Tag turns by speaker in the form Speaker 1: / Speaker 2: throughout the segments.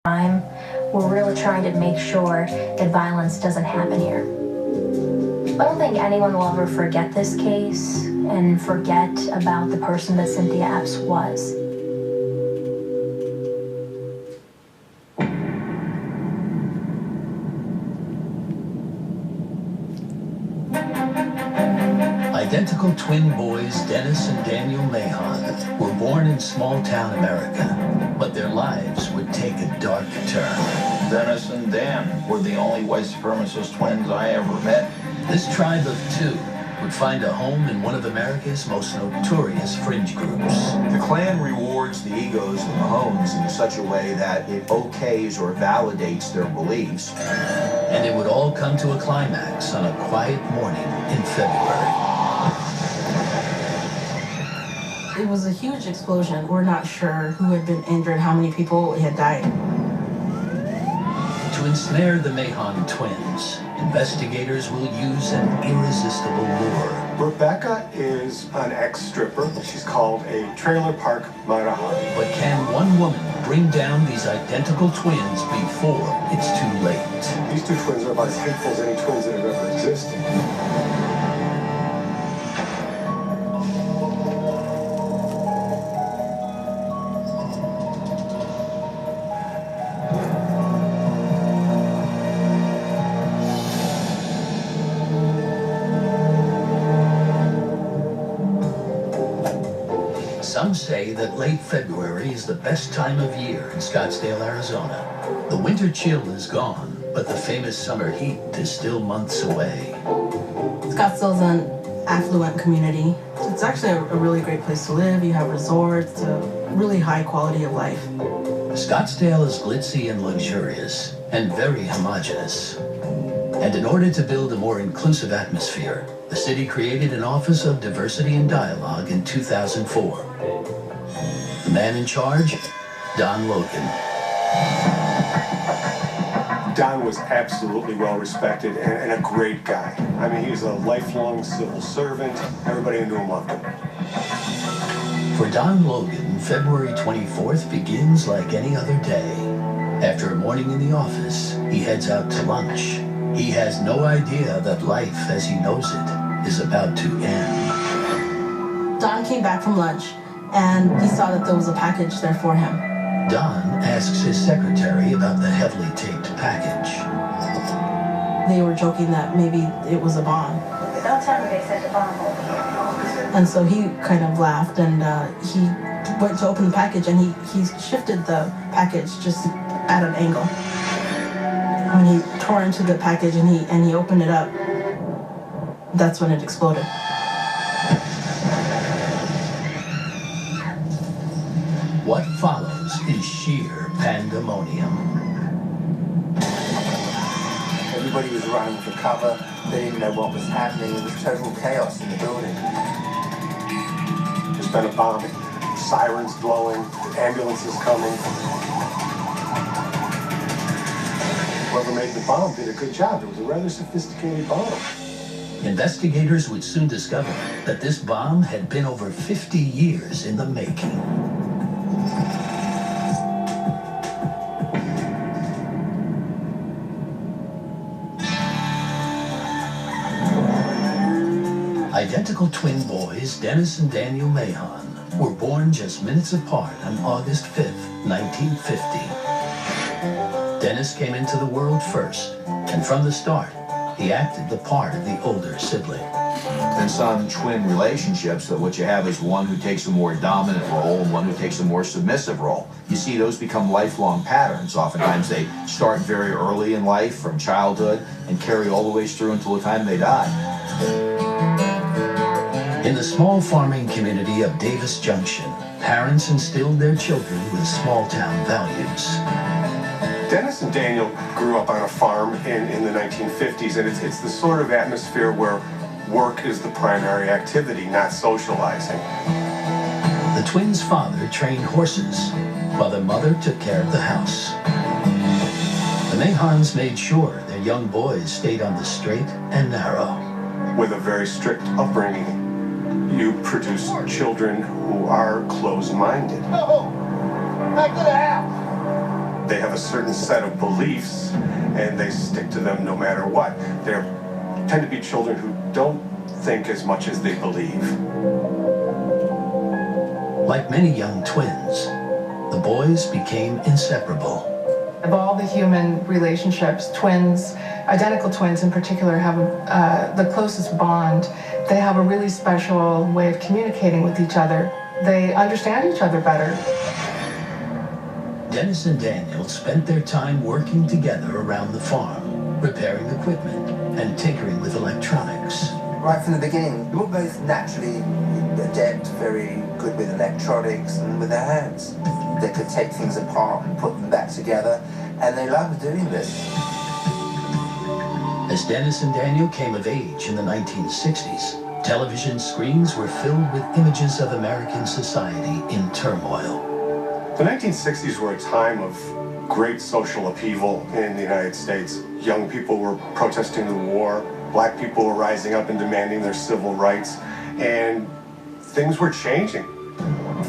Speaker 1: crime. We're really trying to make sure that violence doesn't happen here. I don't think anyone will ever forget this case and forget about the person that Cynthia Epps was.
Speaker 2: Identical twin boys Dennis and Daniel Mahon were born in small-town America, but their lives would take a dark turn.
Speaker 3: Dennis and Dan were the only white supremacist twins I ever met.
Speaker 2: This tribe of two would find a home in one of America's most notorious fringe groups.
Speaker 4: The Klan rewards the egos of the Mahones in such a way that it okays or validates their beliefs.
Speaker 2: And it would all come to a climax on a quiet morning in February.
Speaker 5: It was a huge explosion. We're not sure who had been injured, how many people had died.
Speaker 2: To ensnare the Mahon twins, investigators will use an irresistible lure.
Speaker 6: Rebecca is an ex-stripper. She's called a trailer park Marahan.
Speaker 2: But can one woman bring down these identical twins before it's too late?
Speaker 6: These two twins are about as hateful as any twins that have ever existed.
Speaker 2: Some say that late February is the best time of year in Scottsdale, Arizona. The winter chill is gone, but the famous summer heat is still months away.
Speaker 5: Scottsdale's an affluent community. It's actually a really great place to live. You have resorts, a really high quality of life.
Speaker 2: Scottsdale is glitzy and luxurious, and very homogeneous. And in order to build a more inclusive atmosphere, the city created an Office of Diversity and Dialogue in 2004. The man in charge? Don Logan.
Speaker 6: Don was absolutely well respected and a great guy. I mean, he was a lifelong civil servant. Everybody who knew him loved him.
Speaker 2: For Don Logan, February 24th begins like any other day. After a morning in the office, he heads out to lunch. He has no idea that life as he knows it is about to end.
Speaker 5: Don came back from lunch and he saw that there was a package there for him.
Speaker 2: Don asks his secretary about the heavily taped package.
Speaker 5: They were joking that maybe it was a bomb.
Speaker 1: Don't tell me they sent a bomb over here.
Speaker 5: And so he kind of laughed and he went to open the package and he shifted the package just at an angle. When he tore into the package and he opened it up, that's when it exploded.
Speaker 2: What follows is sheer pandemonium.
Speaker 7: Everybody was running for cover. They didn't know what was happening. There was total chaos in the building.
Speaker 6: There's been a bombing, sirens blowing, ambulances coming. Whoever made the bomb did a good job. It was a rather sophisticated bomb.
Speaker 2: Investigators would soon discover that this bomb had been over 50 years in the making. Identical twin boys Dennis and Daniel Mahon were born just minutes apart on August 5th, 1950. Dennis came into the world first, and from the start, he acted the part of the older sibling.
Speaker 4: In some twin relationships, that what you have is one who takes a more dominant role and one who takes a more submissive role. You see those become lifelong patterns. Oftentimes they start very early in life, from childhood, and carry all the way through until the time they die.
Speaker 2: In the small farming community of Davis Junction, parents instilled their children with small-town values.
Speaker 6: Dennis and Daniel grew up on a farm in the 1950s, and it's the sort of atmosphere where work is the primary activity, not socializing.
Speaker 2: The twins' father trained horses, while their mother took care of the house. The Mahons made sure their young boys stayed on the straight and narrow.
Speaker 6: With a very strict upbringing, you produce children who are closed-minded.
Speaker 7: Oh, back to the house.
Speaker 6: They have a certain set of beliefs, and they stick to them no matter what. They tend to be children who don't think as much as they believe.
Speaker 2: Like many young twins, the boys became inseparable.
Speaker 8: Of all the human relationships, twins, identical twins in particular, have the closest bond. They have a really special way of communicating with each other. They understand each other better.
Speaker 2: Dennis and Daniel spent their time working together around the farm, repairing equipment and tinkering with electronics.
Speaker 7: Right from the beginning, they were both naturally adept, very good with electronics and with their hands. They could take things apart and put them back together, and they loved doing this.
Speaker 2: As Dennis and Daniel came of age in the 1960s, television screens were filled with images of American society in turmoil.
Speaker 6: The 1960s were a time of great social upheaval in the United States. Young people were protesting the war, black people were rising up and demanding their civil rights, and things were changing.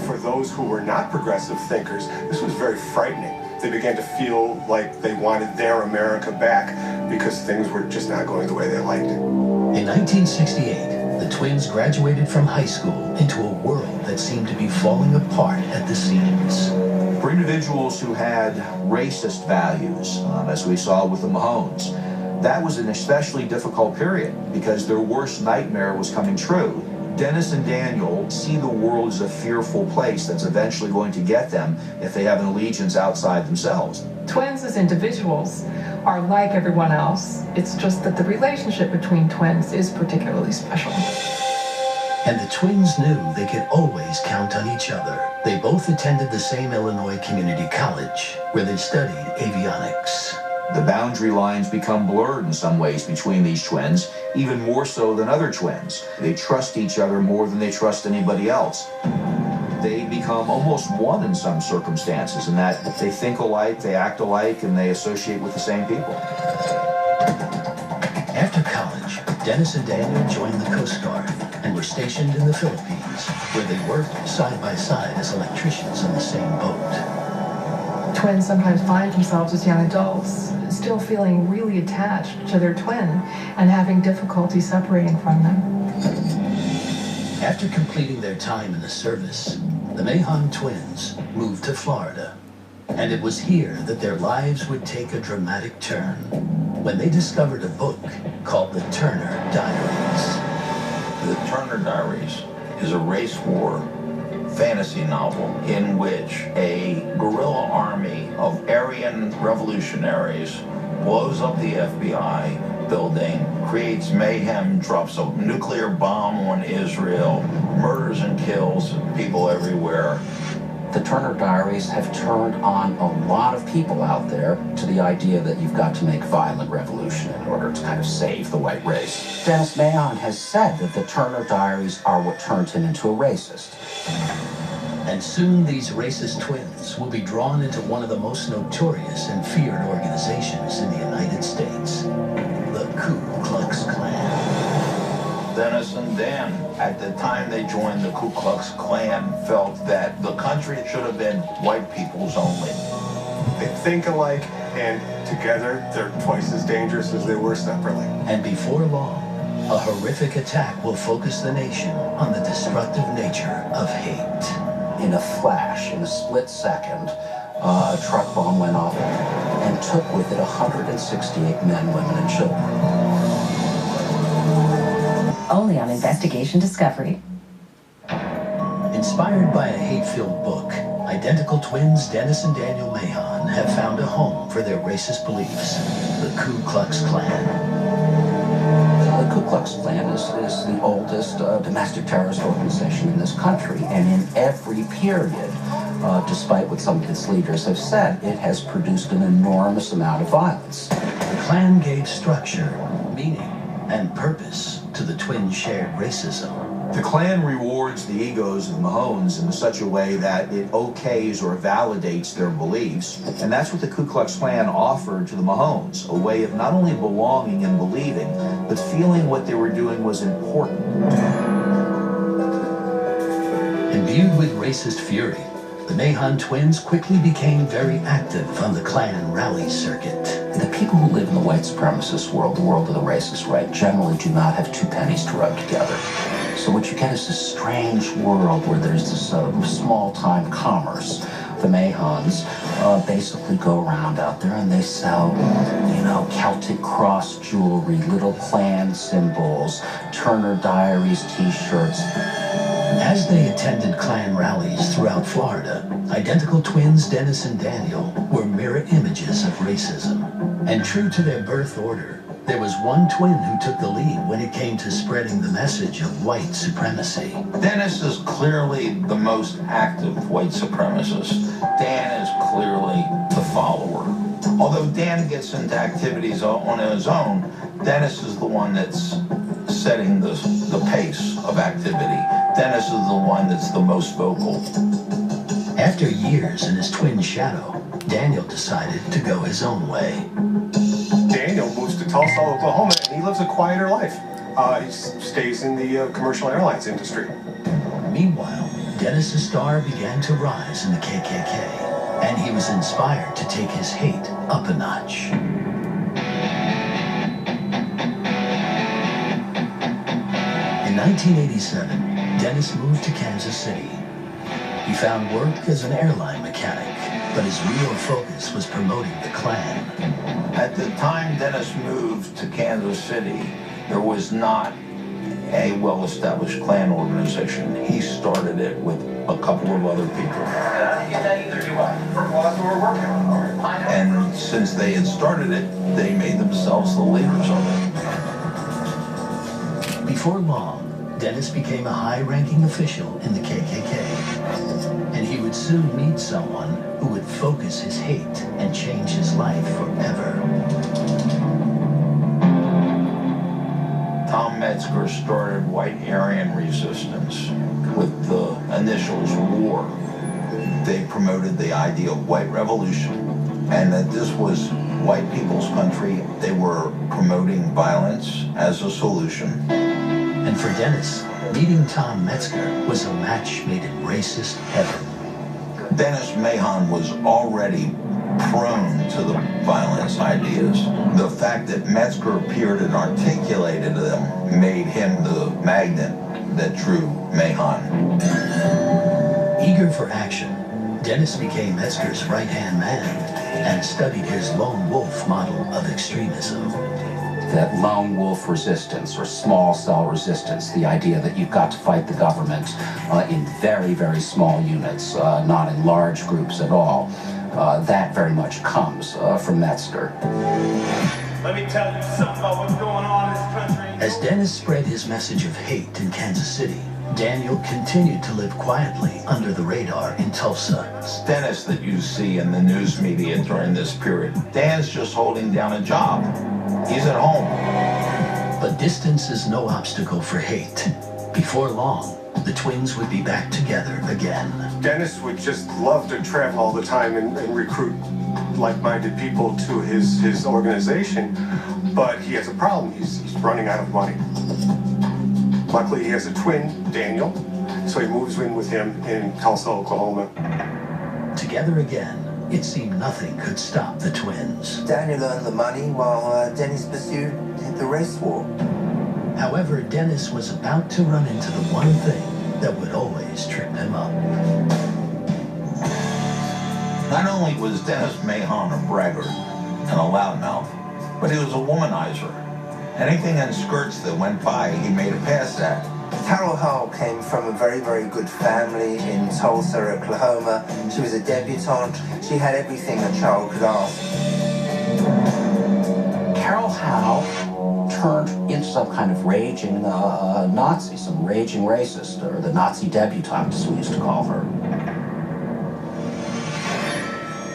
Speaker 6: For those who were not progressive thinkers, this was very frightening. They began to feel like they wanted their America back because things were just not going the way they liked it.
Speaker 2: In 1968, the twins graduated from high school into a world that seemed to be falling apart at the seams.
Speaker 4: For individuals who had racist values, as we saw with the Mahones, that was an especially difficult period because their worst nightmare was coming true. Dennis and Daniel see the world as a fearful place that's eventually going to get them if they have an allegiance outside themselves.
Speaker 8: Twins as individuals are like everyone else. It's just that the relationship between twins is particularly special.
Speaker 2: And the twins knew they could always count on each other. They both attended the same Illinois community college, where they studied avionics.
Speaker 4: The boundary lines become blurred in some ways between these twins, even more so than other twins. They trust each other more than they trust anybody else. They become almost one in some circumstances, in that they think alike, they act alike, and they associate with the same people.
Speaker 2: After college, Dennis and Daniel joined the Coast Guard and were stationed in the Philippines, where they worked side by side as electricians on the same boat.
Speaker 8: Twins sometimes find themselves as young adults still feeling really attached to their twin and having difficulty separating from them.
Speaker 2: After completing their time in the service, the Mahon twins moved to Florida. And it was here that their lives would take a dramatic turn when they discovered a book called The Turner Diaries.
Speaker 3: The Turner Diaries is a race war fantasy novel in which a guerrilla army of Aryan revolutionaries blows up the FBI building, creates mayhem, drops a nuclear bomb on Israel, murders and kills people everywhere.
Speaker 9: The Turner Diaries have turned on a lot of people out there to the idea that you've got to make violent revolution in order to kind of save the white race. Dennis Mahon has said that the Turner Diaries are what turned him into a racist.
Speaker 2: And soon these racist twins will be drawn into one of the most notorious and feared organizations in the United States, the Ku Klux Klan.
Speaker 3: Dennis and Dan, at the time they joined the Ku Klux Klan, felt that the country should have been white people's only.
Speaker 6: They think alike, and together they're twice as dangerous as they were separately.
Speaker 2: And before long, a horrific attack will focus the nation on the destructive nature of hate.
Speaker 9: In a flash, in a split second, a truck bomb went off and took with it 168 men, women, and children.
Speaker 10: Only on Investigation Discovery.
Speaker 2: Inspired by a hate-filled book, identical twins Dennis and Daniel Mahon have found a home for their racist beliefs, the Ku Klux Klan.
Speaker 9: The Ku Klux Klan is the oldest domestic terrorist organization in this country, and in every period, despite what some of its leaders have said, it has produced an enormous amount of violence.
Speaker 2: The Klan gave structure, meaning, and purpose to the twins' shared racism.
Speaker 4: The Klan rewards the egos of the Mahones in such a way that it okays or validates their beliefs, and that's what the Ku Klux Klan offered to the Mahones, a way of not only belonging and believing, but feeling what they were doing was important.
Speaker 2: Imbued with racist fury, The Mahon twins quickly became very active on the Klan rally circuit.
Speaker 9: The people who live in the white supremacist world, the world of the racist right, generally do not have two pennies to rub together. So what you get is this strange world where there's this small-time commerce. The Mahons basically go around out there and they sell, you know, Celtic cross jewelry, little Klan symbols, Turner Diaries t-shirts.
Speaker 2: As they attended Klan rallies throughout Florida, identical twins Dennis and Daniel were mirror images of racism. And true to their birth order, there was one twin who took the lead when it came to spreading the message of white supremacy.
Speaker 3: Dennis is clearly the most active white supremacist. Dan is clearly the follower. Although Dan gets into activities on his own, Dennis is the one that's setting the pace of activity. Dennis is the one that's the most vocal.
Speaker 2: After years in his twin shadow, Daniel decided to go his own way.
Speaker 6: Daniel moves to Tulsa, Oklahoma, and he lives a quieter life. He stays in the commercial airlines industry.
Speaker 2: Meanwhile, Dennis's star began to rise in the KKK, and he was inspired to take his hate up a notch. In 1987, Dennis moved to Kansas City. He found work as an airline mechanic, but his real focus was promoting the Klan.
Speaker 3: At the time Dennis moved to Kansas City, there was not a well-established Klan organization. He started it with a couple of other people. And since they had started it, they made themselves the leaders of it.
Speaker 2: Before long, Dennis became a high-ranking official in the KKK, and he would soon meet someone who would focus his hate and change his life forever.
Speaker 3: Tom Metzger started White Aryan Resistance with the initials WAR. They promoted the idea of white revolution and that this was white people's country. They were promoting violence as a solution.
Speaker 2: And for Dennis, meeting Tom Metzger was a match made in racist heaven.
Speaker 3: Dennis Mahon was already prone to the violence ideas. The fact that Metzger appeared and articulated them made him the magnet that drew Mahon.
Speaker 2: Eager for action, Dennis became Metzger's right-hand man and studied his lone wolf model of extremism.
Speaker 9: That lone wolf resistance or small cell resistance, the idea that you've got to fight the government in very, very small units, not in large groups at all, that very much comes from Metzger.
Speaker 11: Let me tell you something about what's going on in this country.
Speaker 2: As Dennis spread his message of hate in Kansas City, Daniel continued to live quietly under the radar in Tulsa.
Speaker 3: It's Dennis that you see in the news media during this period. Dan's just holding down a job. He's at home.
Speaker 2: But distance is no obstacle for hate. Before long, the twins would be back together again.
Speaker 6: Dennis would just love to travel all the time and recruit like-minded people to his organization, but he has a problem. He's running out of money. Luckily, he has a twin, Daniel, so he moves in with him in Tulsa, Oklahoma.
Speaker 2: Together again, it seemed nothing could stop the twins.
Speaker 7: Daniel earned the money while Dennis pursued the race war.
Speaker 2: However, Dennis was about to run into the one thing that would always trip him up.
Speaker 3: Not only was Dennis Mahon a braggart and a loudmouth, but he was a womanizer. Anything in skirts that went by, he made a pass at.
Speaker 7: Carol Howell came from a very, very good family in Tulsa, Oklahoma. She was a debutante. She had everything a child could ask.
Speaker 9: Carol Howell turned into some kind of raging Nazi, some raging racist, or the Nazi debutante, as we used to call her.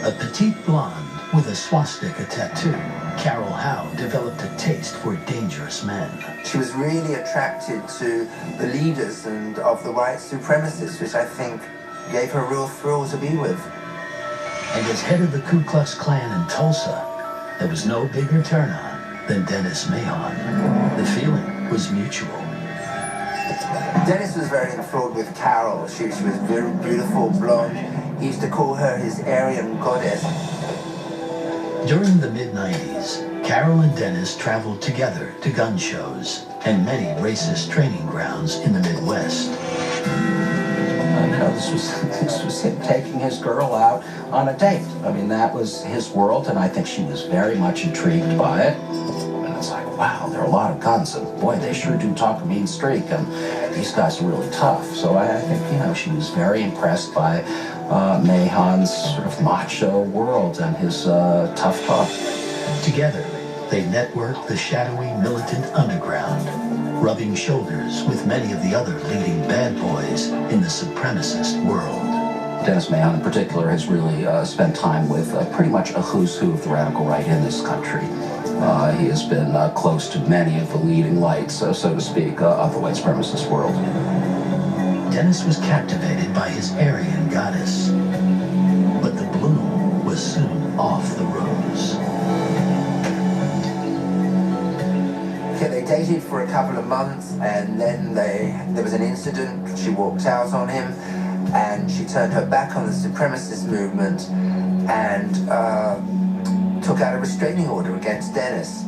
Speaker 2: A petite blonde with a swastika tattoo, Carol Howe developed a taste for dangerous men.
Speaker 7: She was really attracted to the leaders and of the white supremacists, which I think gave her a real thrill to be with.
Speaker 2: And as head of the Ku Klux Klan in Tulsa, there was no bigger turn-on than Dennis Mahon. The feeling was mutual.
Speaker 7: Dennis was very enthralled with Carol. She was very beautiful, blonde. He used to call her his Aryan goddess.
Speaker 2: During the mid-90s, Carol and Dennis traveled together to gun shows and many racist training grounds in the Midwest.
Speaker 9: You know, this was him taking his girl out on a date. I mean, that was his world, and I think she was very much intrigued by it. And it's like, wow, there are a lot of guns, and boy, they sure do talk a mean streak, and these guys are really tough. So I think, you know, she was very impressed by Mahon's sort of macho world and his tough talk.
Speaker 2: Together, they networked the shadowy militant underground, rubbing shoulders with many of the other leading bad boys in the supremacist world.
Speaker 9: Dennis Mahon in particular has really spent time with pretty much a who's who of the radical right in this country. He has been close to many of the leading lights, so to speak, of the white supremacist world.
Speaker 2: Dennis was captivated by his Aryan goddess, but the bloom was soon off the rose.
Speaker 7: Okay, they dated for a couple of months, and then there was an incident. She walked out on him, and she turned her back on the supremacist movement and took out a restraining order against Dennis.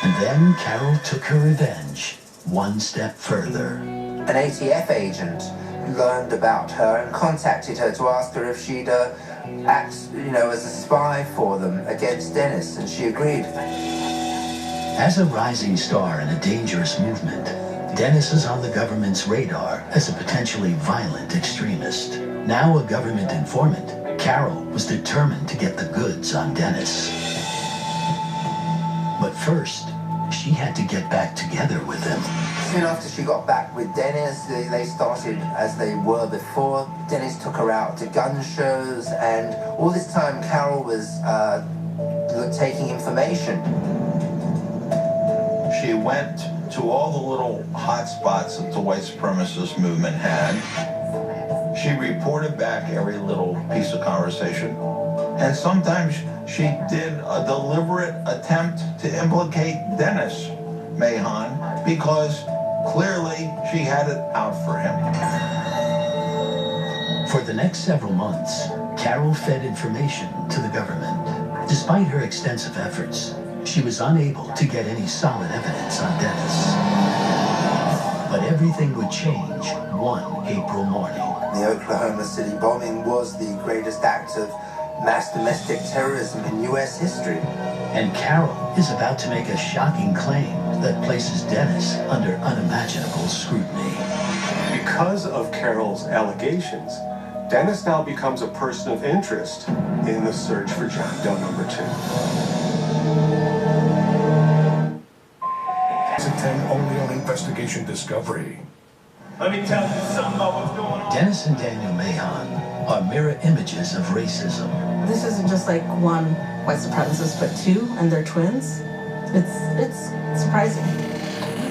Speaker 2: And then Carol took her revenge one step further.
Speaker 7: An ATF agent learned about her and contacted her to ask her if she'd act, you know, as a spy for them against Dennis, and she agreed.
Speaker 2: As a rising star in a dangerous movement, Dennis is on the government's radar as a potentially violent extremist. Now a government informant, Carol was determined to get the goods on Dennis. But first, she had to get back together with him.
Speaker 7: Soon after she got back with Dennis, they started as they were before. Dennis took her out to gun shows, and all this time Carol was taking information.
Speaker 3: She went to all the little hot spots that the white supremacist movement had. She reported back every little piece of conversation. And sometimes she did a deliberate attempt to implicate Dennis Mahon because clearly she had it out for him.
Speaker 2: For the next several months, Carol fed information to the government. Despite her extensive efforts, she was unable to get any solid evidence on Dennis. But everything would change one April morning.
Speaker 7: The Oklahoma City bombing was the greatest act of mass domestic terrorism in U.S. history.
Speaker 2: And Carol is about to make a shocking claim that places Dennis under unimaginable scrutiny.
Speaker 6: Because of Carol's allegations, Dennis now becomes a person of interest in the search for John Doe number 2.
Speaker 12: Only on Investigation Discovery.
Speaker 11: Let me tell you something about what's going on.
Speaker 2: Dennis and Daniel Mahon are mirror images of racism.
Speaker 5: This isn't just like one white supremacist, but two, and they're twins. It's surprising.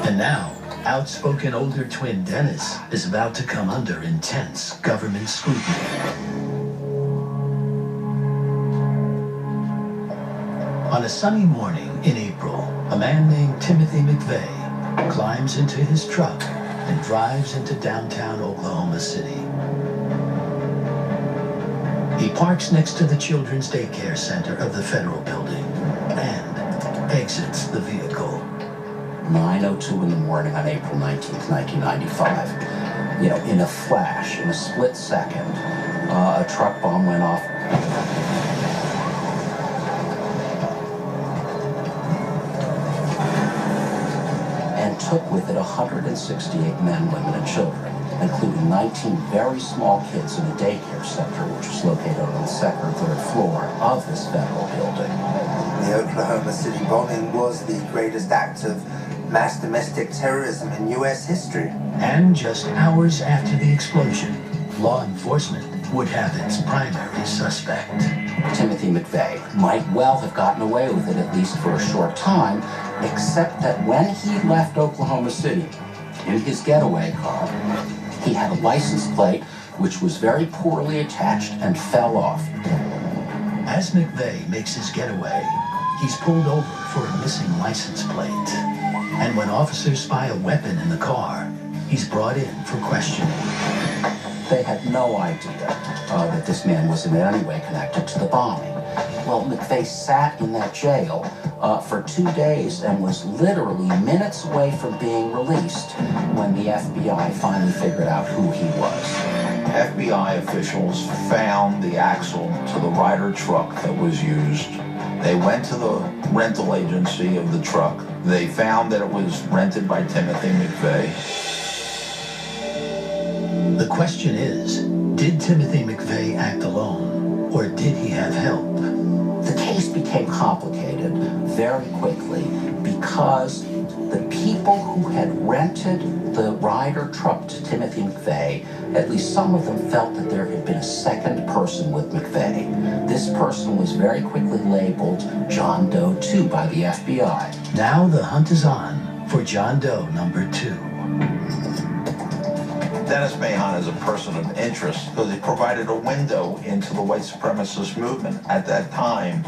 Speaker 2: And now, outspoken older twin Dennis is about to come under intense government scrutiny. On a sunny morning in April, a man named Timothy McVeigh climbs into his truck and drives into downtown Oklahoma City. He parks next to the Children's Daycare Center of the Federal Building and exits the vehicle.
Speaker 9: 9:02 in the morning on April 19th, 1995. You know, in a flash, in a split second, a truck bomb went off. And took with it 168 men, women, and children, including 19 very small kids in a daycare center, which was located on the second or third floor of this federal building.
Speaker 7: The Oklahoma City bombing was the greatest act of mass domestic terrorism in U.S. history.
Speaker 2: And just hours after the explosion, law enforcement would have its primary suspect.
Speaker 9: Timothy McVeigh might well have gotten away with it, at least for a short time, except that when he left Oklahoma City in his getaway car, he had a license plate which was very poorly attached and fell off.
Speaker 2: As McVeigh makes his getaway, he's pulled over for a missing license plate. And when officers spy a weapon in the car, he's brought in for questioning.
Speaker 9: They had no idea that this man was in any way connected to the bombing. Well, McVeigh sat in that jail for 2 days and was literally minutes away from being released when the FBI finally figured out who he was.
Speaker 3: FBI officials found the axle to the Ryder truck that was used. They went to the rental agency of the truck. They found that it was rented by Timothy McVeigh.
Speaker 2: The question is, did Timothy McVeigh act alone, or did he have help?
Speaker 9: The case became complicated very quickly because the people who had rented the Ryder truck to Timothy McVeigh, at least some of them felt that there had been a second person with McVeigh. This person was very quickly labeled John Doe 2 by the FBI.
Speaker 2: Now the hunt is on for John Doe number 2.
Speaker 3: Dennis Mahon is a person of interest because he provided a window into the white supremacist movement at that time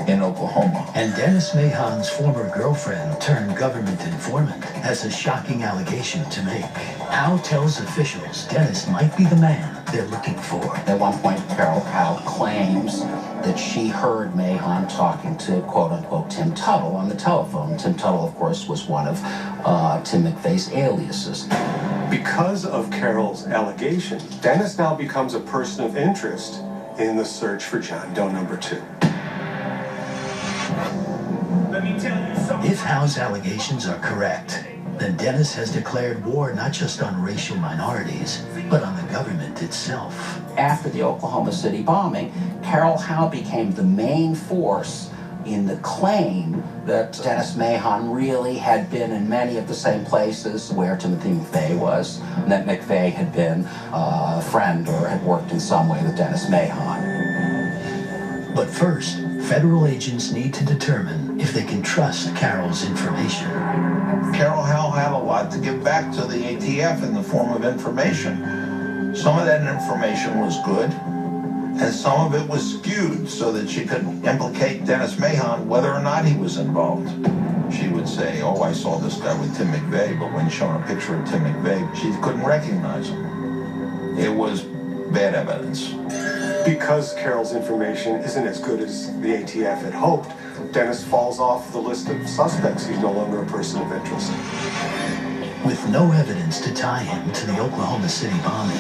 Speaker 3: in Oklahoma.
Speaker 2: And Dennis Mahon's former girlfriend turned government informant has a shocking allegation to make. Howe tells officials Dennis might be the man they're looking for.
Speaker 9: At one point, Carol Howe claims that she heard Mahon talking to, quote-unquote, Tim Tuttle on the telephone. Tim Tuttle, of course, was one of Tim McVeigh's aliases.
Speaker 6: Because of Carol's allegation, Dennis now becomes a person of interest in the search for John Doe number 2.
Speaker 11: Let me tell you something.
Speaker 2: If Howe's allegations are correct, then Dennis has declared war not just on racial minorities, but on the government itself.
Speaker 9: After the Oklahoma City bombing, Carol Howe became the main force in the claim that Dennis Mahon really had been in many of the same places where Timothy McVeigh was, and that McVeigh had been a friend or had worked in some way with Dennis Mahon.
Speaker 2: But first, federal agents need to determine if they can trust Carol's information.
Speaker 3: Carol Howe had a lot to give back to the ATF in the form of information. Some of that information was good, and some of it was skewed so that she could implicate Dennis Mahon whether or not he was involved. She would say, oh, I saw this guy with Tim McVeigh, but when shown a picture of Tim McVeigh, she couldn't recognize him. It was bad evidence.
Speaker 6: Because Carol's information isn't as good as the ATF had hoped, Dennis falls off the list of suspects. He's no longer a person of interest.
Speaker 2: With no evidence to tie him to the Oklahoma City bombing,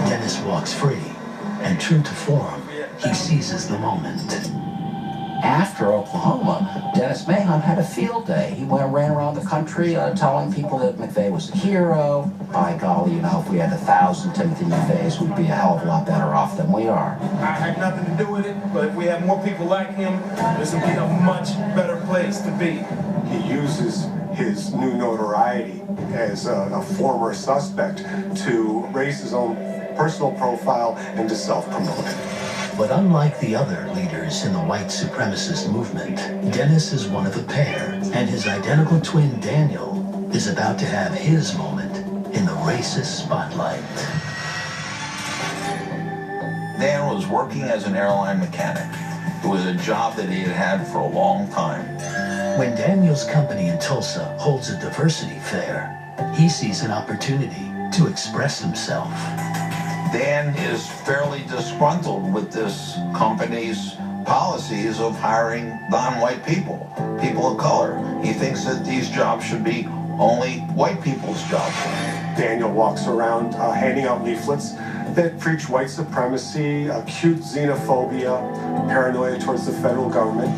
Speaker 2: Dennis walks free. And true to form, he seizes the moment.
Speaker 9: After Oklahoma, Dennis Mahon had a field day. He ran around the country telling people that McVeigh was a hero. By golly, you know, if we had 1,000 Timothy McVeighs, we'd be a hell of a lot better off than we are.
Speaker 11: I had nothing to do with it, but if we have more people like him, this would be a much better place to be.
Speaker 6: He uses his new notoriety as a former suspect to raise his own personal profile and to self-promote.
Speaker 2: But unlike the other leaders in the white supremacist movement, Dennis is one of a pair, and his identical twin Daniel is about to have his moment in the racist spotlight.
Speaker 3: Dan was working as an airline mechanic. It was a job that he had had for a long time.
Speaker 2: When Daniel's company in Tulsa holds a diversity fair, he sees an opportunity to express himself.
Speaker 3: Dan is fairly disgruntled with this company's policies of hiring non-white people, people of color. He thinks that these jobs should be only white people's jobs.
Speaker 6: Daniel walks around handing out leaflets that preach white supremacy, acute xenophobia, paranoia towards the federal government.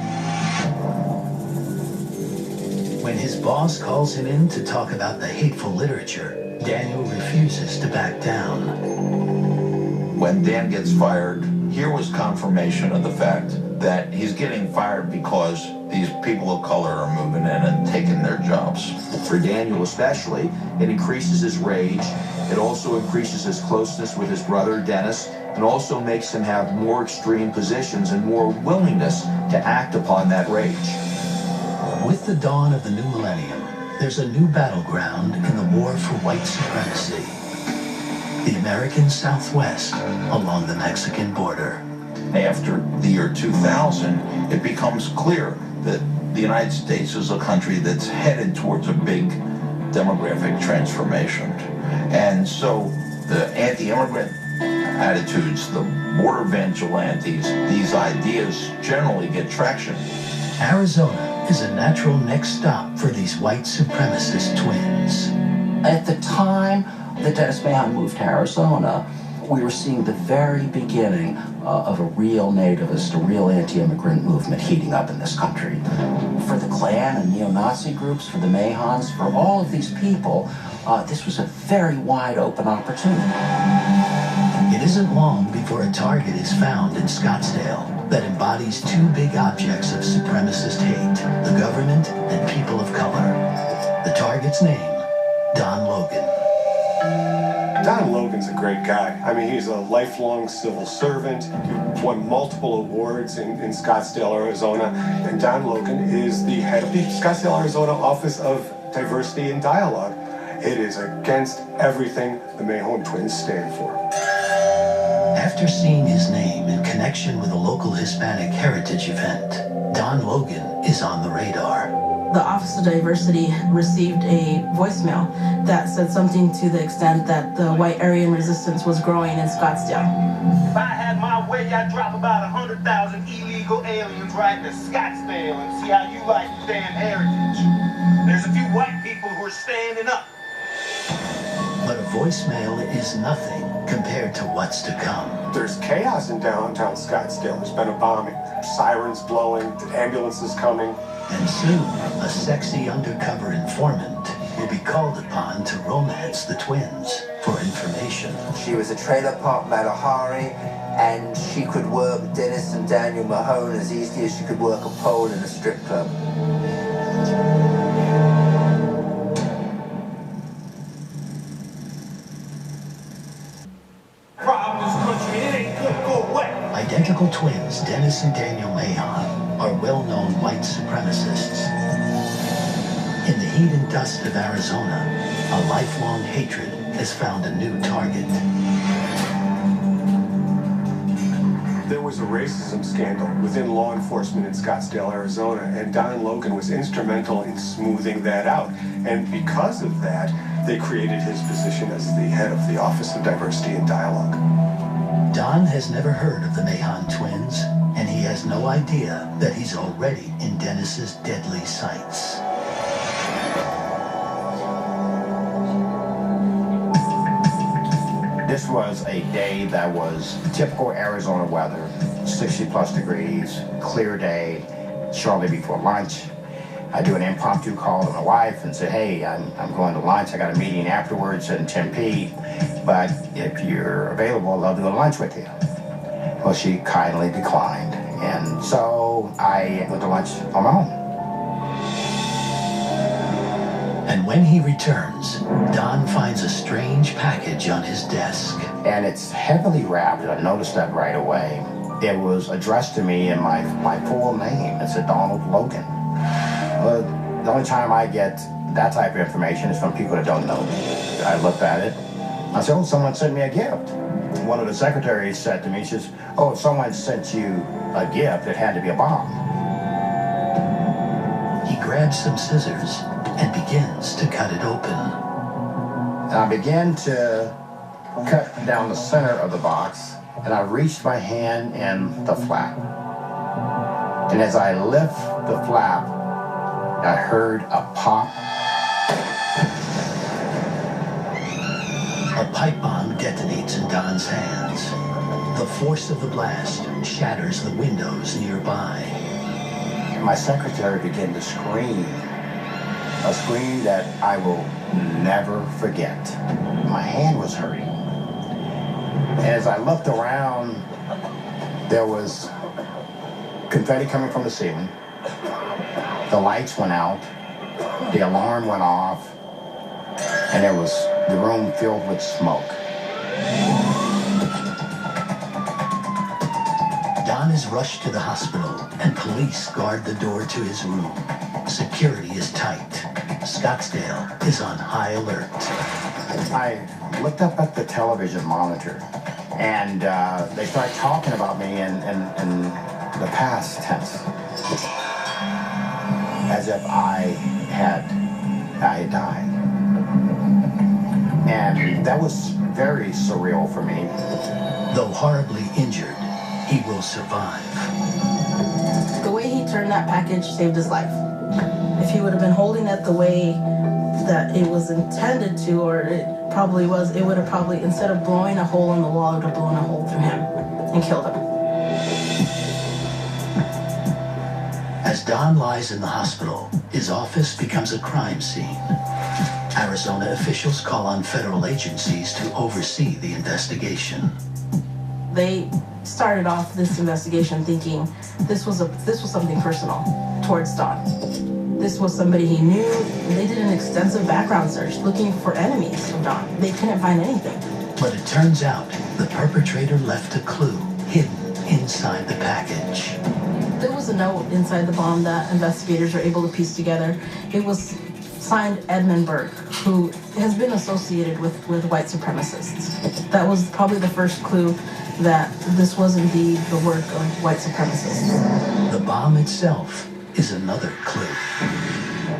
Speaker 2: When his boss calls him in to talk about the hateful literature, Daniel refuses to back down.
Speaker 3: When Dan gets fired, here was confirmation of the fact that he's getting fired because these people of color are moving in and taking their jobs.
Speaker 4: For Daniel especially, it increases his rage. It also increases his closeness with his brother, Dennis, and also makes him have more extreme positions and more willingness to act upon that rage.
Speaker 2: With the dawn of the new millennium, there's a new battleground in the war for white supremacy. The American Southwest along the Mexican border.
Speaker 3: After the year 2000, it becomes clear that the United States is a country that's headed towards a big demographic transformation. And so The anti-immigrant attitudes, the border vigilantes, these ideas generally get traction.
Speaker 2: Arizona is a natural next stop for these white supremacist twins.
Speaker 9: At the time that Dennis Mahon moved to Arizona, we were seeing the very beginning of a real nativist, a real anti-immigrant movement heating up in this country. For the Klan and neo-Nazi groups, for the Mahons, for all of these people, this was a very wide open opportunity.
Speaker 2: It isn't long before a target is found in Scottsdale that embodies two big objects of supremacist hate, the government and people of color. The target's name, Don Logan.
Speaker 6: Don Logan's a great guy. I mean, he's a lifelong civil servant. He won multiple awards in Scottsdale, Arizona. And Don Logan is the head of the Scottsdale, Arizona Office of Diversity and Dialogue. It is against everything the Mahon twins stand for.
Speaker 2: After seeing his name in connection with a local Hispanic heritage event, Don Logan is on the radar.
Speaker 5: The Office of Diversity received a voicemail that said something to the extent that the white Aryan resistance was growing in Scottsdale.
Speaker 11: If I had my way, I'd drop about 100,000 illegal aliens right into Scottsdale and see how you like your damn heritage. There's a few white people who are standing up.
Speaker 2: But a voicemail is nothing compared to what's to come.
Speaker 6: There's chaos in downtown Scottsdale. There's been a bombing, sirens blowing, ambulances coming.
Speaker 2: And soon, a sexy undercover informant will be called upon to romance the twins for information.
Speaker 7: She was a trailer park Malahari, and she could work Dennis and Daniel Mahone as easily as she could work a pole in a strip club.
Speaker 2: Identical twins Dennis and Daniel Mahon are well-known white supremacists. In the heat and dust of Arizona, a lifelong hatred has found a new target.
Speaker 6: There was a racism scandal within law enforcement in Scottsdale, Arizona, and Don Logan was instrumental in smoothing that out. And because of that, they created his position as the head of the Office of Diversity and Dialogue.
Speaker 2: Don has never heard of the Mahon twins, and he has no idea that he's already in Dennis's deadly sights.
Speaker 13: This was a day that was typical Arizona weather, 60+ degrees, clear day, shortly before lunch. I do an impromptu call to my wife and say, hey, I'm going to lunch. I got a meeting afterwards in Tempe, but if you're available, I'd love to go to lunch with you. Well, she kindly declined, and so I went to lunch on my own.
Speaker 2: And when he returns, Don finds a strange package on his desk.
Speaker 13: And it's heavily wrapped, I noticed that right away. It was addressed to me in my full name. It said Donald Logan. Well, the only time I get that type of information is from people that don't know me. I looked at it. I said, oh, someone sent me a gift. One of the secretaries said to me, she says, oh, if someone sent you a gift, it had to be a bomb.
Speaker 2: He grabs some scissors and begins to cut it open.
Speaker 13: And I began to cut down the center of the box, and I reached my hand in the flap. And as I lift the flap, I heard a pop.
Speaker 2: A pipe bomb detonates in Don's hands. The force of the blast shatters the windows nearby.
Speaker 13: My secretary began to scream, a scream that I will never forget. My hand was hurting. As I looked around, there was confetti coming from the ceiling. The lights went out, the alarm went off, and there was the room filled with smoke.
Speaker 2: Don is rushed to the hospital, and police guard the door to his room. Security is tight. Scottsdale is on high alert.
Speaker 13: I looked up at the television monitor, and they started talking about me in the past tense, as if I had died. And that was very surreal for me.
Speaker 2: Though horribly injured, he will survive.
Speaker 5: The way he turned that package saved his life. If he would have been holding it the way that it was intended to, or it probably was, it would have probably, instead of blowing a hole in the wall, it would have blown a hole through him and killed him.
Speaker 2: As Don lies in the hospital, his office becomes a crime scene. Arizona officials call on federal agencies to oversee the investigation.
Speaker 5: They started off this investigation thinking this was something personal towards Don. This was somebody he knew. They did an extensive background search looking for enemies of Don. They couldn't find anything.
Speaker 2: But it turns out the perpetrator left a clue hidden inside the package.
Speaker 5: There was a note inside the bomb that investigators were able to piece together. It was signed Edmund Burke, who has been associated with white supremacists. That was probably the first clue that this was indeed the work of white supremacists.
Speaker 2: The bomb itself is another clue.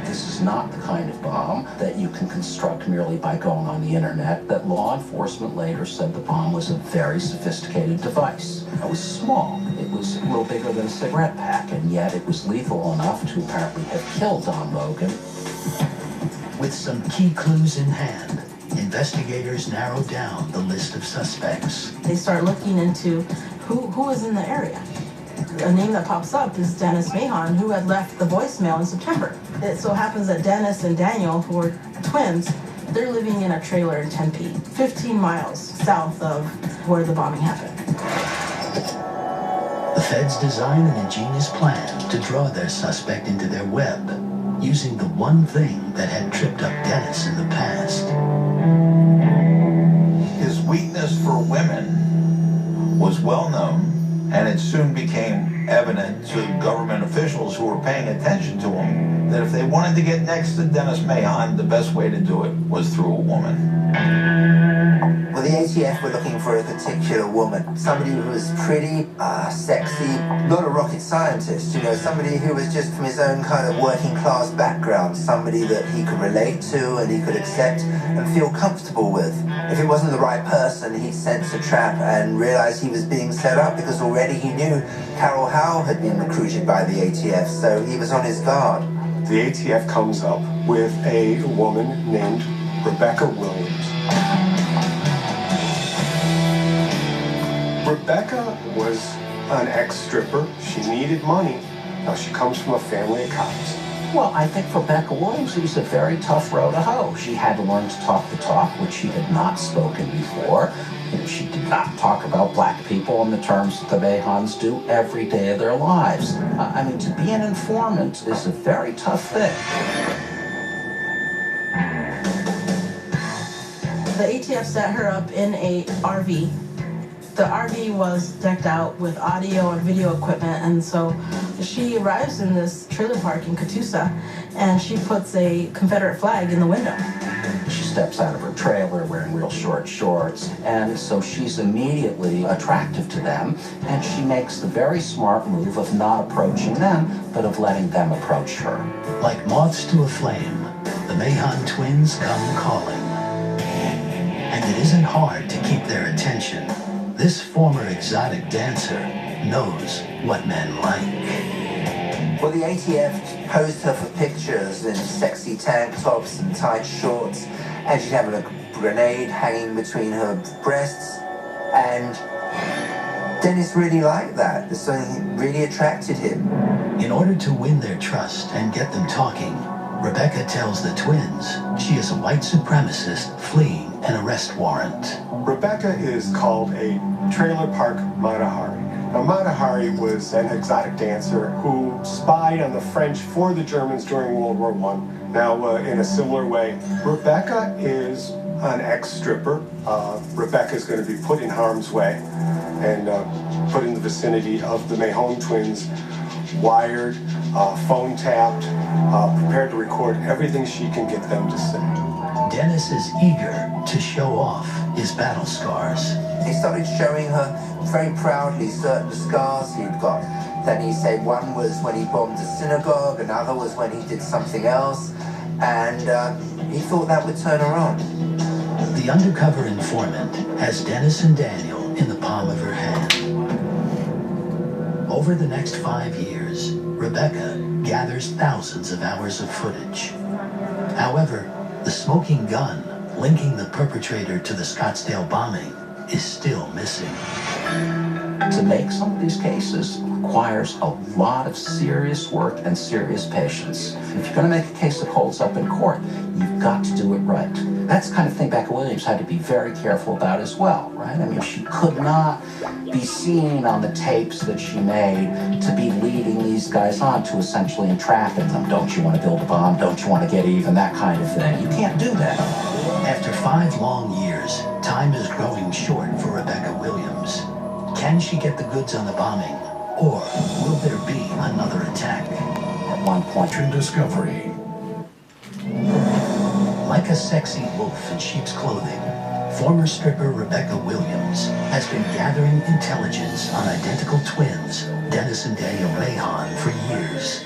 Speaker 9: This is not the kind of bomb that you can construct merely by going on the internet. That law enforcement later said the bomb was a very sophisticated device. It was small. It was a little bigger than a cigarette pack, and yet it was lethal enough to apparently have killed Don Logan.
Speaker 2: With some key clues in hand, investigators narrow down the list of suspects.
Speaker 5: They start looking into who was in the area. A name that pops up is Dennis Mahon, who had left the voicemail in September. It so happens that Dennis and Daniel, who are twins, they're living in a trailer in Tempe, 15 miles south of where the bombing happened.
Speaker 2: The feds design an ingenious plan to draw their suspect into their web, using the one thing that had tripped up Dennis in the past.
Speaker 3: His weakness for women was well known, and it soon became evident to government officials who were paying attention to him that if they wanted to get next to Dennis Mahon, the best way to do it was through a woman.
Speaker 7: Well, the ATF were looking for a particular woman, somebody who was pretty, sexy, not a rocket scientist, you know, somebody who was just from his own kind of working class background, somebody that he could relate to and he could accept and feel comfortable with. If it wasn't the right person, he'd sense a trap and realize he was being set up because already he knew Carol Howe had been recruited by the ATF, so he was on his guard.
Speaker 6: The ATF comes up with a woman named Rebecca Williams. Rebecca was an ex-stripper. She needed money. Now, she comes from a family of cops.
Speaker 9: Well, I think for Rebecca Williams, it was a very tough road to hoe. She had to learn to talk the talk, which she had not spoken before. You know, she did not talk about black people in the terms that the Mahons do every day of their lives. I mean, to be an informant is a very tough thing.
Speaker 5: The ATF set her up in a RV. The RV was decked out with audio and video equipment, and so she arrives in this trailer park in Catoosa, and she puts a Confederate flag in the window.
Speaker 9: She steps out of her trailer wearing real short shorts, and so she's immediately attractive to them, and she makes the very smart move of not approaching them, but of letting them approach her.
Speaker 2: Like moths to a flame, the Mahon twins come calling. And it isn't hard to keep their attention. This former exotic dancer knows what men like.
Speaker 7: Well, the ATF posed her for pictures in sexy tank tops and tight shorts, and she'd have a grenade hanging between her breasts, and Dennis really liked that. There's something that really attracted him.
Speaker 2: In order to win their trust and get them talking, Rebecca tells the twins she is a white supremacist fleeing an arrest warrant.
Speaker 6: Rebecca is called a trailer park Matahari. Now, Matahari was an exotic dancer who spied on the French for the Germans during World War I. Now, in a similar way, Rebecca is an ex-stripper. Rebecca is going to be put in harm's way and put in the vicinity of the Mahon twins, wired, phone tapped, prepared to record everything she can get them to say.
Speaker 2: Dennis is eager to show off his battle scars.
Speaker 7: He started showing her very proudly certain scars he'd got. Then he said one was when he bombed a synagogue, another was when he did something else, and he thought that would turn her on.
Speaker 2: The The undercover informant has Dennis and Daniel in the palm of her hand. Over the next 5 years, Rebecca gathers thousands of hours of footage. However, the smoking gun linking the perpetrator to the Scottsdale bombing is still missing.
Speaker 9: To make some of these cases requires a lot of serious work and serious patience. If you're going to make a case that holds up in court, you've got to do it right. That's the kind of thing Becca Williams had to be very careful about as well, right? I mean, she could not be seen on the tapes that she made to be leading these guys on to essentially entrapping them. Don't you want to build a bomb? Don't you want to get even? That kind of thing. You can't do that.
Speaker 2: After 5 long years, time is growing short for Rebecca Williams. Can she get the goods on the bombing, or will there be another attack?
Speaker 9: At one point,
Speaker 12: True Discovery.
Speaker 2: Like a sexy wolf in sheep's clothing, former stripper Rebecca Williams has been gathering intelligence on identical twins, Dennis and Daniel Mahon, for years.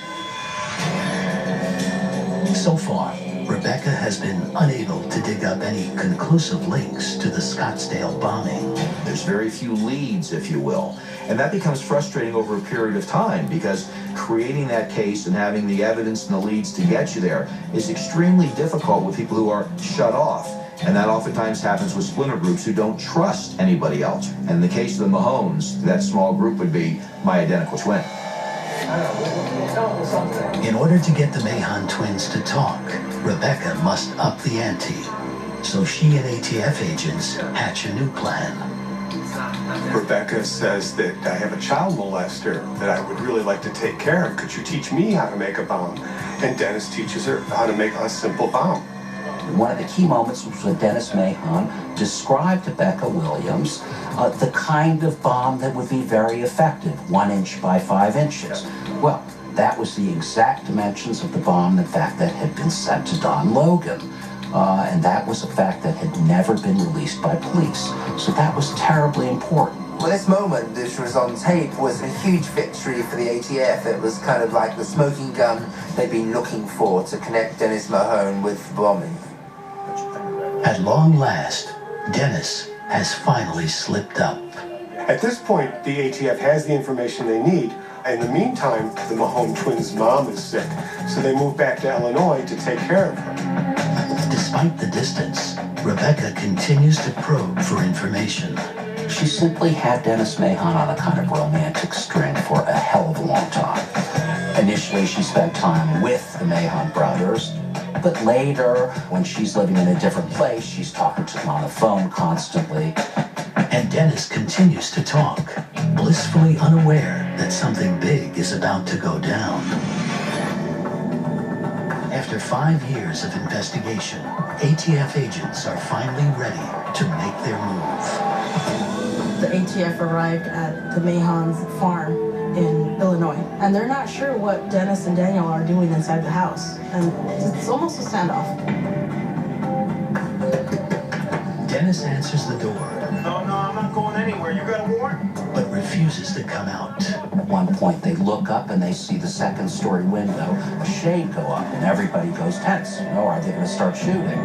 Speaker 2: So far, Rebecca has been unable to dig up any conclusive links to the Scottsdale bombing.
Speaker 4: There's very few leads, if you will. And that becomes frustrating over a period of time because creating that case and having the evidence and the leads to get you there is extremely difficult with people who are shut off. And that oftentimes happens with splinter groups who don't trust anybody else. And in the case of the Mahones, that small group would be my identical twin.
Speaker 2: In order to get the Mahon twins to talk, Rebecca must up the ante. So she and ATF agents hatch a new plan.
Speaker 6: Rebecca says that I have a child molester that I would really like to take care of. Could you teach me how to make a bomb? And Dennis teaches her how to make a simple bomb.
Speaker 9: One of the key moments was when Dennis Mahon described to Becca Williams the kind of bomb that would be very effective, 1 inch by 5 inches. Well, that was the exact dimensions of the bomb, in fact, that had been sent to Don Logan. And that was a fact that had never been released by police. So that was terribly important.
Speaker 7: Well, this moment, which was on tape, was a huge victory for the ATF. It was kind of like the smoking gun they'd been looking for to connect Dennis Mahon with bombing.
Speaker 2: At long last, Dennis has finally slipped up.
Speaker 6: At this point, the ATF has the information they need. In the meantime, the Mahone twins' mom is sick, so they move back to Illinois to take care of her.
Speaker 2: Despite the distance, Rebecca continues to probe for information.
Speaker 9: She simply had Dennis Mahon on a kind of romantic string for a hell of a long time. Initially, she spent time with the Mahon brothers, but later, when she's living in a different place, she's talking to them on the phone constantly.
Speaker 2: And Dennis continues to talk, blissfully unaware that something big is about to go down. After 5 years of investigation, ATF agents are finally ready to make their move.
Speaker 5: The ATF arrived at the Mahon's farm in Illinois, and they're not sure what Dennis and Daniel are doing inside the house, and it's almost a standoff.
Speaker 2: Dennis answers the door.
Speaker 11: No, I'm not going anywhere. You got a warrant?
Speaker 2: But refuses to come out.
Speaker 9: At one point, they look up and they see the second-story window, a shade go up, and everybody goes tense. You know, are they going to start shooting?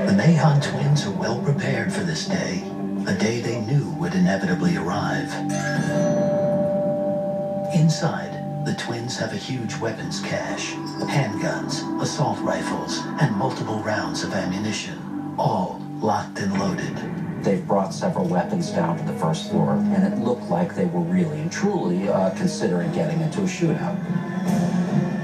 Speaker 2: The Mahon twins are well prepared for this day, a day they knew would inevitably arrive. Inside, the twins have a huge weapons cache, handguns, assault rifles, and multiple rounds of ammunition, all locked and loaded.
Speaker 9: They've brought several weapons down to the first floor, and it looked like they were really and truly considering getting into a shootout.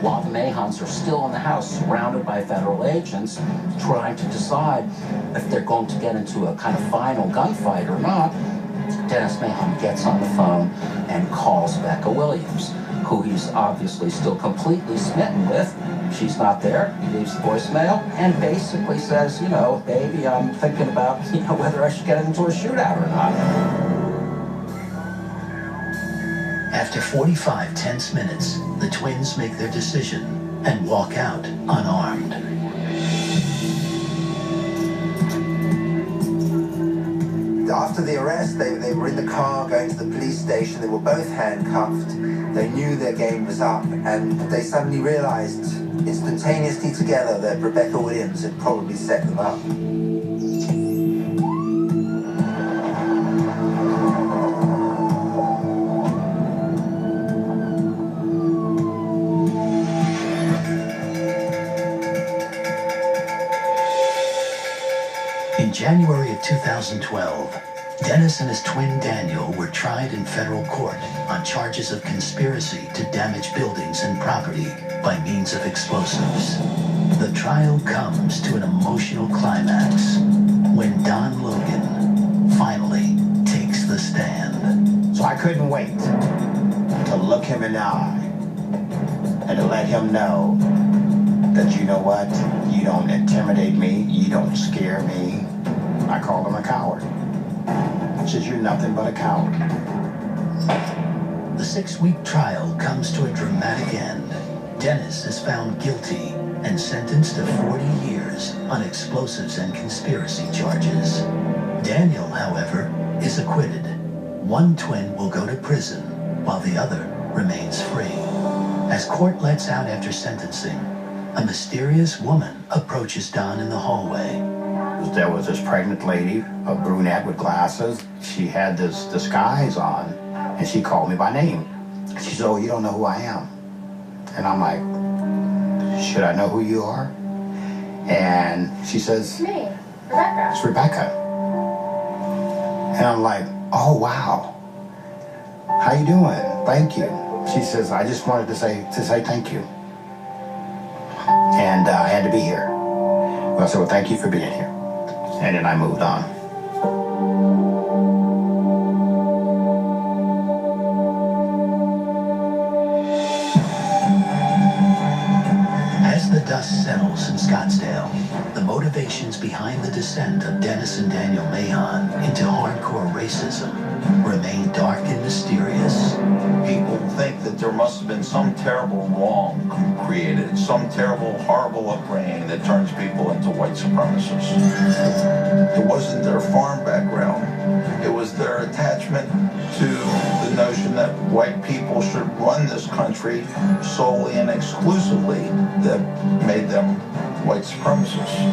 Speaker 9: While the Mahons are still in the house, surrounded by federal agents, trying to decide if they're going to get into a kind of final gunfight or not, Dennis Mahon gets on the phone and calls Becca Williams, who he's obviously still completely smitten with. She's not there. He leaves the voicemail and basically says, you know, baby, I'm thinking about, whether I should get into a shootout or not.
Speaker 2: After 45 tense minutes, the twins make their decision and walk out unarmed.
Speaker 7: After the arrest, they were in the car going to the police station. They were both handcuffed. They knew their game was up, and they suddenly realized instantaneously together that Rebecca Williams had probably set them up.
Speaker 2: In January of 2012, Dennis and his twin Daniel were tried in federal court on charges of conspiracy to damage buildings and property by means of explosives. The trial comes to an emotional climax when Don Logan finally takes the stand.
Speaker 13: So I couldn't wait to look him in the eye and to let him know that, you know what, you don't intimidate me, you don't scare me. I called him a coward. He says, you're nothing but a coward.
Speaker 2: The 6-week trial comes to a dramatic end. Dennis is found guilty and sentenced to 40 years on explosives and conspiracy charges. Daniel, however, is acquitted. One twin will go to prison, while the other remains free. As court lets out after sentencing, a mysterious woman approaches Don in the hallway.
Speaker 13: There was this pregnant lady, a brunette with glasses. She had this disguise on, and she called me by name. She said, oh, you don't know who I am. And I'm like, should I know who you are? And she says,
Speaker 1: Me, Rebecca.
Speaker 13: it's Rebecca. And I'm like, oh, wow. How you doing? Thank you. She says, I just wanted to say thank you. And I had to be here. Well, I said, well, thank you for being here. And then I moved on.
Speaker 2: As the dust settles in Scottsdale, the motivations behind the descent of Dennis and Daniel Mahon into hardcore racism remain dark and mysterious.
Speaker 3: People think that there must have been some terrible wrong created, some terrible, horrible upbringing that turns people into white supremacists. It wasn't their farm background. It was their attachment to the notion that white people should run this country solely and exclusively that made them white supremacists.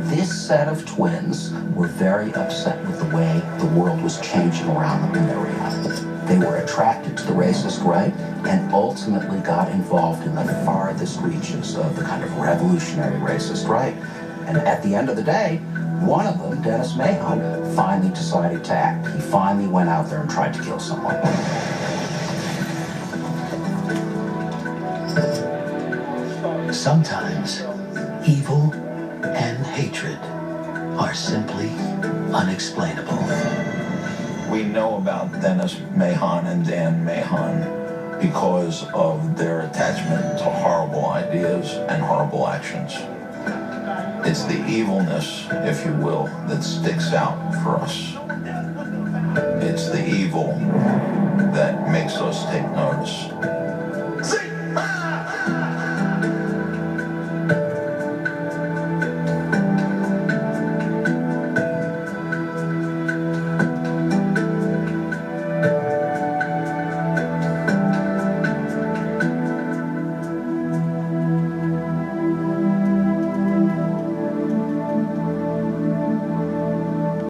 Speaker 9: This set of twins were very upset with the way the world was changing around them in their area. They were attracted to the racist right and ultimately got involved in the farthest reaches of the kind of revolutionary racist right. And at the end of the day, one of them, Dennis Mahon, finally decided to act. He finally went out there and tried to kill someone.
Speaker 2: Sometimes evil and hatred are simply unexplainable.
Speaker 3: We know about Dennis Mahon and Dan Mahon because of their attachment to horrible ideas and horrible actions. It's the evilness, if you will, that sticks out for us. It's the evil that makes us take notice.